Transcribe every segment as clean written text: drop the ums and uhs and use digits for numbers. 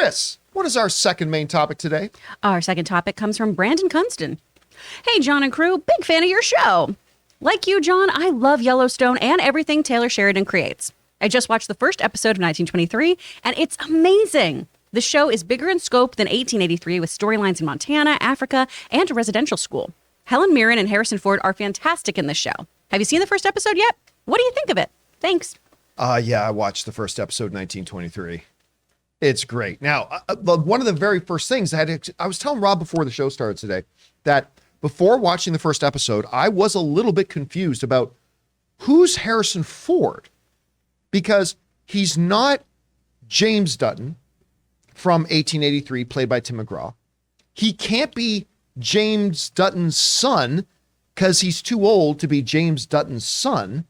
Chris, what is our second main topic today? Our second topic comes from Brandon Kunston. Hey, John and crew, big fan of your show. Like you, John, I love Yellowstone and everything Taylor Sheridan creates. I just watched the first episode of 1923, and it's amazing. The show is bigger in scope than 1883 with storylines in Montana, Africa, and a residential school. Helen Mirren and Harrison Ford are fantastic in this show. Have you seen the first episode yet? What do you think of it? Thanks. Yeah, I watched the first episode, 1923. It's great. Now, one of the very first things I was telling Rob before the show started today that before watching the first episode, I was a little bit confused about who's Harrison Ford, because he's not James Dutton from 1883, played by Tim McGraw. He can't be James Dutton's son because he's too old to be James Dutton's son.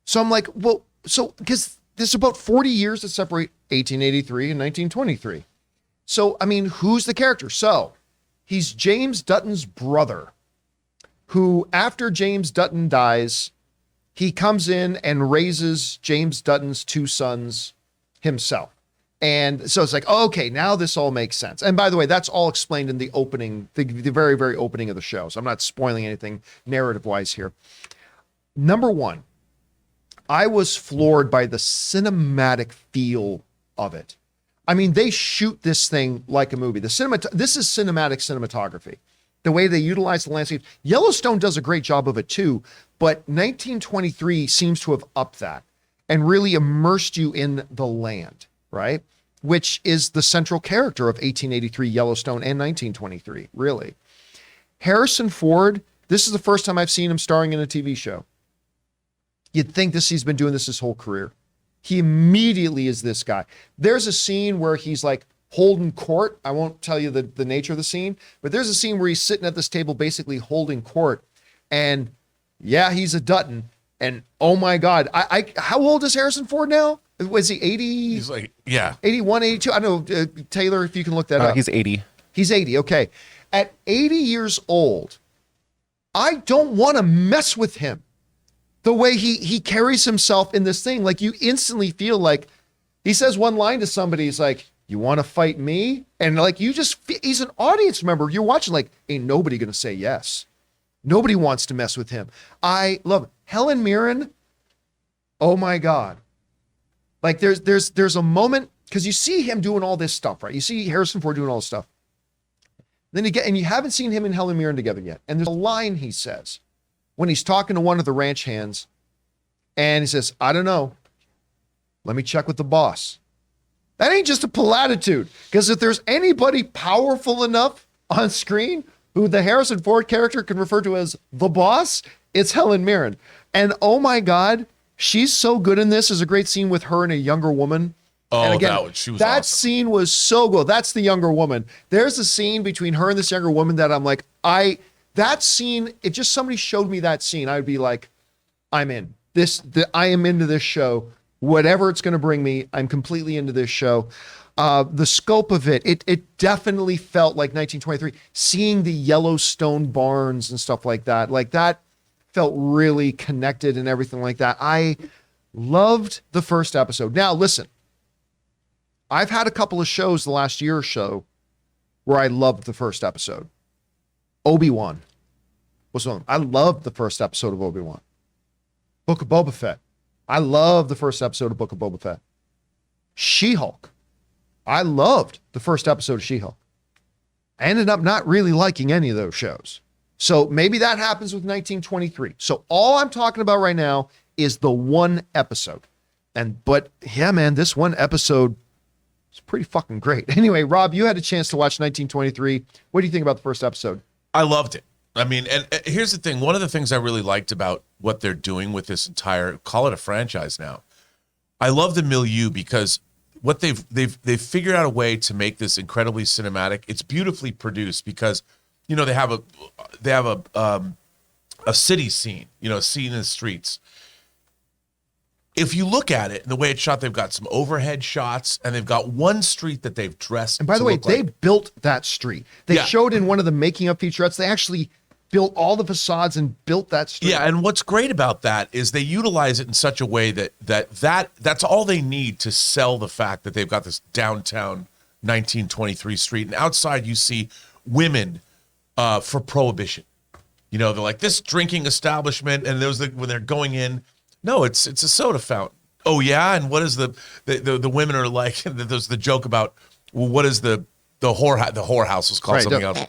So I'm like, well, because there's about 40 years that separate 1883 and 1923. So, I mean, who's the character? So he's James Dutton's brother, who after James Dutton dies, he comes in and raises James Dutton's two sons himself. And so it's like, okay, now this all makes sense. And by the way, that's all explained in the opening, the very, very opening of the show. So I'm not spoiling anything narrative-wise here. Number one, I was floored by the cinematic feel of it. I mean, they shoot this thing like a movie. This is cinematic cinematography. The way they utilize the landscape. Yellowstone does a great job of it too, but 1923 seems to have upped that and really immersed you in the land, right? Which is the central character of 1883 Yellowstone and 1923, really. Harrison Ford, this is the first time I've seen him starring in a TV show. You'd think he's been doing this his whole career. He immediately is this guy. There's a scene where he's like holding court. I won't tell you the nature of the scene, but there's a scene where he's sitting at this table basically holding court. And yeah, he's a Dutton. And oh my God, how old is Harrison Ford now? Was he 80? He's like, yeah. 81, 82? I don't know. Taylor, if you can look that up. He's 80. He's 80, okay. At 80 years old, I don't want to mess with him. The way he carries himself in this thing, like you instantly feel like he says one line to somebody, he's like, you want to fight me? And like, he's an audience member. You're watching like, ain't nobody going to say yes. Nobody wants to mess with him. I love it. Helen Mirren. Oh my God. Like there's a moment, because you see him doing all this stuff, right? You see Harrison Ford doing all this stuff. Then you haven't seen him and Helen Mirren together yet. And there's a line he says when he's talking to one of the ranch hands, and he says, I don't know. Let me check with the boss. That ain't just a platitude, because if there's anybody powerful enough on screen who the Harrison Ford character can refer to as the boss, it's Helen Mirren. And oh my God, she's so good in this. There's a great scene with her and a younger woman. Oh, and again, she was that awesome. scene was so good. That's the younger woman. There's a scene between her and this younger woman that I'm like, that scene, if just somebody showed me that scene, I'd be like, I'm in. I am into this show. Whatever it's going to bring me, I'm completely into this show. The scope of it definitely felt like 1923. Seeing the Yellowstone barns and stuff like that felt really connected and everything like that. I loved the first episode. Now, listen, I've had a couple of shows the last year or so where I loved the first episode. Obi-Wan was one. I loved the first episode of Obi-Wan. Book of Boba Fett. I loved the first episode of Book of Boba Fett. She-Hulk. I loved the first episode of She-Hulk. I ended up not really liking any of those shows. So maybe that happens with 1923. So all I'm talking about right now is the one episode. But yeah, man, this one episode is pretty fucking great. Anyway, Rob, you had a chance to watch 1923. What do you think about the first episode? I loved it. I mean, and here's the thing. One of the things I really liked about what they're doing with this entire, call it a franchise now. I love the milieu because what they've figured out a way to make this incredibly cinematic. It's beautifully produced because, you know, they have a city scene, you know, a scene in the streets. If you look at it and the way it's shot, they've got some overhead shots and they've got one street that they've dressed. And by the way, they built that street. They showed in one of the making of featurettes, they actually built all the facades and built that street. Yeah, and what's great about that is they utilize it in such a way that's all they need to sell the fact that they've got this downtown 1923 street, and outside you see women for prohibition. You know, they're like, this drinking establishment, and when they're going in, no, it's a soda fountain. Oh yeah, and what is the women are like? There's the joke about, well, what is the whorehouse was called something else.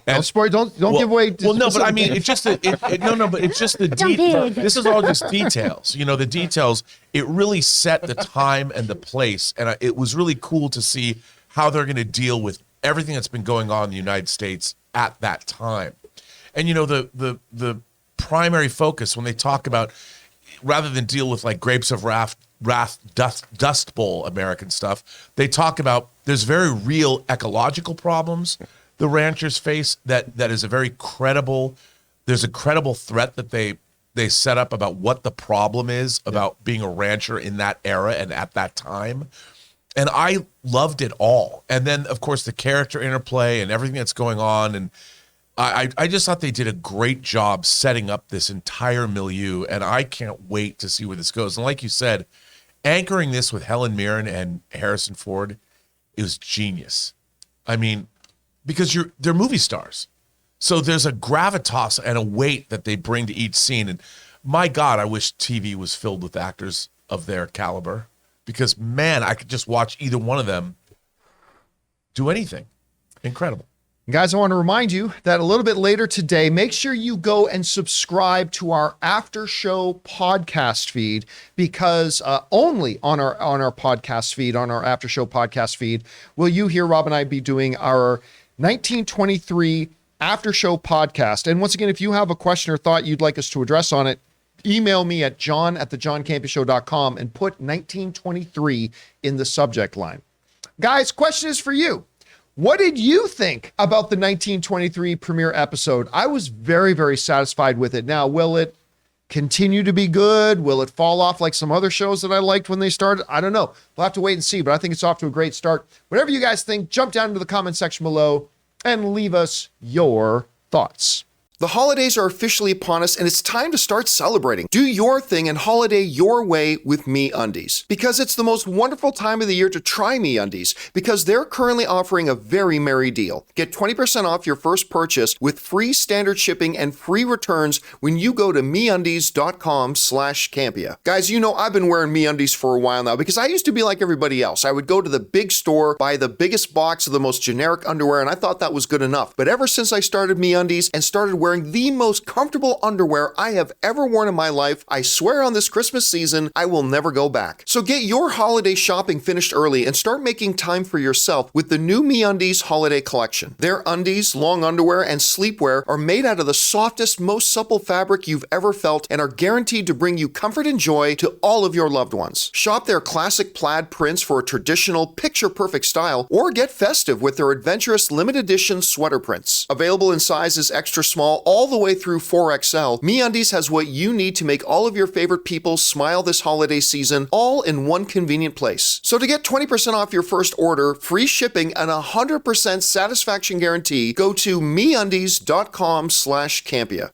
Don't spoil. Don't give away. Well, no, but I mean, it's just but it's just the this is all just details. You know, the details. It really set the time and the place, and it was really cool to see how they're going to deal with everything that's been going on in the United States at that time. And you know, the primary focus when they talk about, rather than deal with like Grapes of Wrath, Dust Bowl American stuff, they talk about there's very real ecological problems the ranchers face that is a very credible, there's a credible threat that they set up about what the problem is about being a rancher in that era and at that time. And I loved it all. And then, of course, the character interplay and everything that's going on. And I just thought they did a great job setting up this entire milieu. And I can't wait to see where this goes. And like you said, anchoring this with Helen Mirren and Harrison Ford, it was genius. I mean, because they're movie stars. So there's a gravitas and a weight that they bring to each scene. And my God, I wish TV was filled with actors of their caliber. Because, man, I could just watch either one of them do anything. Incredible. Guys, I want to remind you that a little bit later today, make sure you go and subscribe to our after show podcast feed, because only on our podcast feed, on our after show podcast feed, will you hear Rob and I be doing our 1923 after show podcast. And once again, if you have a question or thought you'd like us to address on it, email me at john@thejohncampeashow.com and put 1923 in the subject line. Guys, question is for you. What did you think about the 1923 premiere episode? I was very, very satisfied with it. Now, will it continue to be good? Will it fall off like some other shows that I liked when they started? I don't know. We'll have to wait and see, but I think it's off to a great start. Whatever you guys think, jump down into the comment section below and leave us your thoughts. The holidays are officially upon us, and it's time to start celebrating. Do your thing and holiday your way with MeUndies, because it's the most wonderful time of the year to try MeUndies, because they're currently offering a very merry deal. Get 20% off your first purchase with free standard shipping and free returns when you go to MeUndies.com/Campea. Guys, you know I've been wearing MeUndies for a while now, because I used to be like everybody else. I would go to the big store, buy the biggest box of the most generic underwear, and I thought that was good enough. But ever since I started MeUndies and started wearing the most comfortable underwear I have ever worn in my life, I swear on this Christmas season, I will never go back. So get your holiday shopping finished early and start making time for yourself with the new MeUndies holiday collection. Their undies, long underwear, and sleepwear are made out of the softest, most supple fabric you've ever felt and are guaranteed to bring you comfort and joy to all of your loved ones. Shop their classic plaid prints for a traditional, picture-perfect style, or get festive with their adventurous limited edition sweater prints. Available in sizes extra small all the way through 4XL, MeUndies has what you need to make all of your favorite people smile this holiday season, all in one convenient place. So to get 20% off your first order, free shipping, and 100% satisfaction guarantee, go to MeUndies.com/Campea.